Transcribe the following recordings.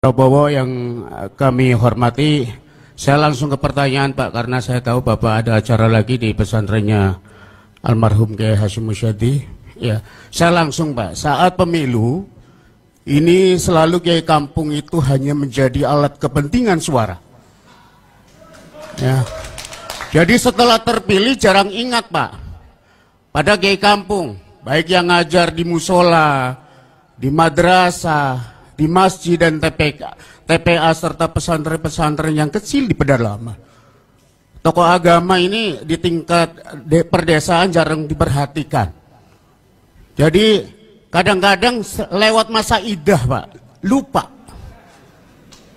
Prabowo yang kami hormati, saya langsung ke pertanyaan Pak, karena saya tahu Bapak ada acara lagi di pesantrennya almarhum Kiai Hasyim Musyadi. Ya, saya langsung Pak, saat pemilu ini selalu Kiai Kampung itu hanya menjadi alat kepentingan suara. Ya, jadi setelah terpilih jarang ingat Pak pada Kiai Kampung, baik yang ngajar di musola, di madrasah, di masjid dan TPA serta pesantren-pesantren yang kecil di pedalaman. Tokoh agama ini di tingkat perdesaan jarang diperhatikan. Jadi kadang-kadang lewat masa idah Pak, lupa.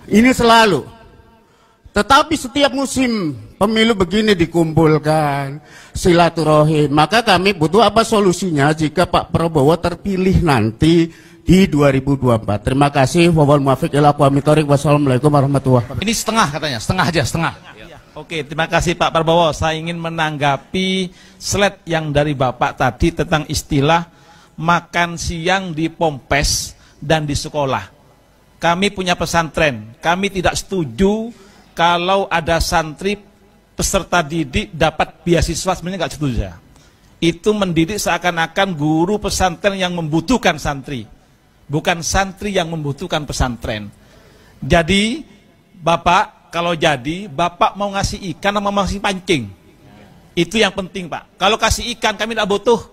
Ini selalu. Tetapi setiap musim pemilu begini dikumpulkan, silaturahim. Maka kami butuh apa solusinya jika Pak Prabowo terpilih nanti di 2024. Terima kasih. Wassalamualaikum warahmatullahi wabarakatuh. Ini setengah katanya, setengah aja, setengah. Oke, terima kasih Pak Prabowo. Saya ingin menanggapi slide yang dari Bapak tadi tentang istilah makan siang di Pompes dan di sekolah. Kami punya pesantren, kami tidak setuju kalau ada santri peserta didik dapat beasiswa, sebenarnya nggak setuju saya. Itu mendidik seakan-akan guru pesantren yang membutuhkan santri, bukan santri yang membutuhkan pesantren. Jadi Bapak, kalau jadi Bapak mau ngasih ikan atau mau ngasih pancing, itu yang penting Pak. Kalau kasih ikan kami tidak butuh,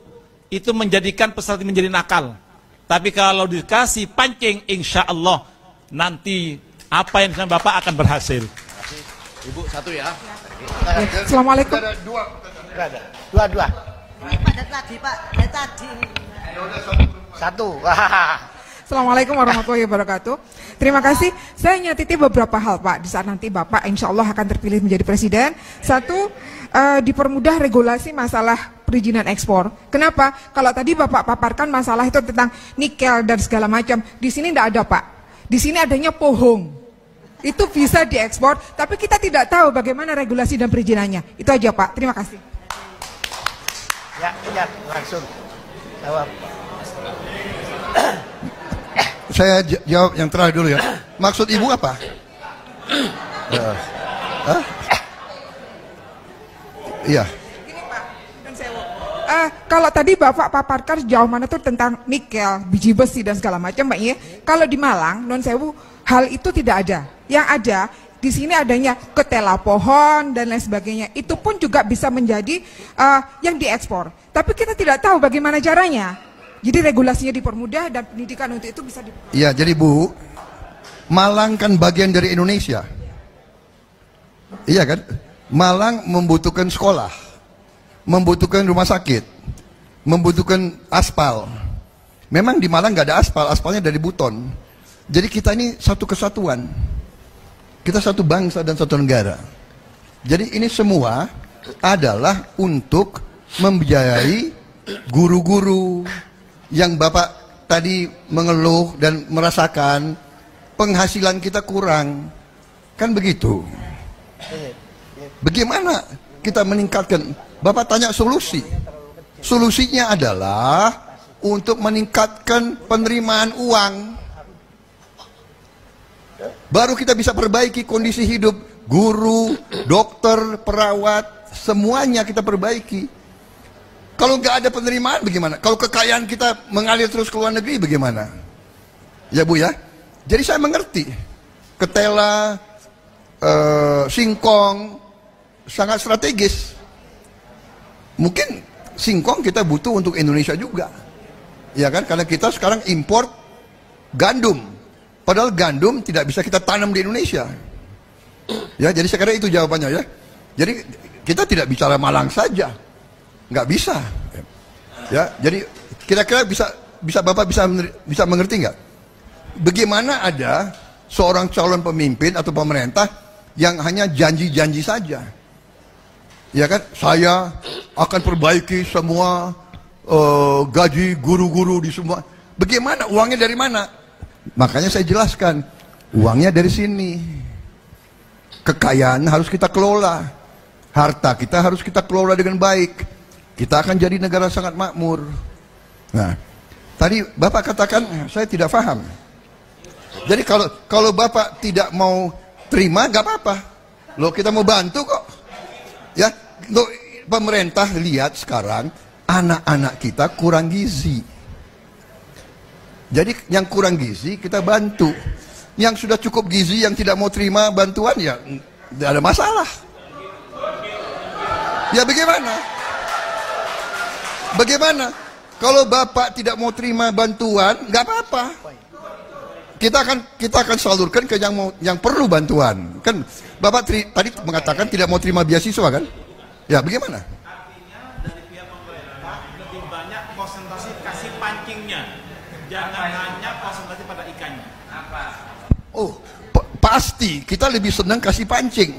itu menjadikan peserta menjadi nakal. Tapi kalau dikasih pancing, insya Allah nanti apa yang disampaikan Bapak akan berhasil. Ibu satu ya. Assalamualaikum. Ada dua. Dua. Ini padat lagi Pak, dari tadi. Satu. Assalamualaikum warahmatullahi wabarakatuh. Terima kasih. Saya nyatiti beberapa hal Pak. Di saat nanti Bapak insya Allah akan terpilih menjadi presiden. Satu, dipermudah regulasi masalah perizinan ekspor. Kenapa? Kalau tadi Bapak paparkan masalah itu tentang nikel dan segala macam. Di sini tidak ada Pak. Di sini adanya pohong. Itu bisa diekspor, tapi kita tidak tahu bagaimana regulasi dan perizinannya. Itu aja Pak. Terima kasih. Ya, langsung jawab. Saya jawab yang terakhir dulu ya. Maksud Ibu apa? Iya. Gini Pak, dan saya kalau tadi Bapak paparkan sejauh mana tuh tentang nikel, biji besi dan segala macam Pak ya. Kalau di Malang, non sewu, hal itu tidak ada. Yang ada di sini adanya ketela pohon dan lain sebagainya. Itu pun juga bisa menjadi yang diekspor. Tapi kita tidak tahu bagaimana caranya. Jadi regulasinya dipermudah dan pendidikan untuk itu bisa dipermudah. Iya, jadi Bu, Malang kan bagian dari Indonesia. Iya kan? Malang membutuhkan sekolah, membutuhkan rumah sakit, membutuhkan aspal. Memang di Malang nggak ada aspal, aspalnya dari Buton. Jadi kita ini satu kesatuan. Kita satu bangsa dan satu negara. Jadi ini semua adalah untuk membiayai guru-guru yang Bapak tadi mengeluh dan merasakan penghasilan kita kurang. Kan begitu. Bagaimana kita meningkatkan? Bapak tanya solusi. Solusinya adalah untuk meningkatkan penerimaan uang. Baru kita bisa perbaiki kondisi hidup guru, dokter, perawat, semuanya kita perbaiki. Kalau nggak ada penerimaan bagaimana? Kalau kekayaan kita mengalir terus ke luar negeri bagaimana? Ya Bu ya. Jadi saya mengerti. Ketela, singkong sangat strategis. Mungkin singkong kita butuh untuk Indonesia juga. Ya kan? Karena kita sekarang import gandum. Padahal gandum tidak bisa kita tanam di Indonesia. Ya, jadi saya kira itu jawabannya ya. Jadi kita tidak bicara Malang saja, nggak bisa. Ya, jadi kira-kira bisa Bapak bisa mengerti nggak? Bagaimana ada seorang calon pemimpin atau pemerintah yang hanya janji-janji saja? Ya kan, saya akan perbaiki semua gaji guru-guru di semua. Bagaimana? Uangnya dari mana? Makanya saya jelaskan, uangnya dari sini. Kekayaan harus kita kelola. Harta kita harus kita kelola dengan baik. Kita akan jadi negara sangat makmur. Nah, tadi Bapak katakan, saya tidak paham. Jadi kalau Bapak tidak mau terima, nggak apa-apa. Loh, kita mau bantu kok. Ya, loh, pemerintah lihat sekarang anak-anak kita kurang gizi. Jadi yang kurang gizi kita bantu. Yang sudah cukup gizi yang tidak mau terima bantuan ya tidak ada masalah. Ya bagaimana? Bagaimana? Kalau Bapak tidak mau terima bantuan, nggak apa-apa. Kita akan salurkan ke yang perlu bantuan. Kan Bapak tadi mengatakan tidak mau terima beasiswa kan? Ya bagaimana? Artinya dari pihak pemerintah lebih banyak konsentrasi kasih pancingnya, jangan hanya konsentrasi pada ikannya. Oh, pasti kita lebih senang kasih pancing.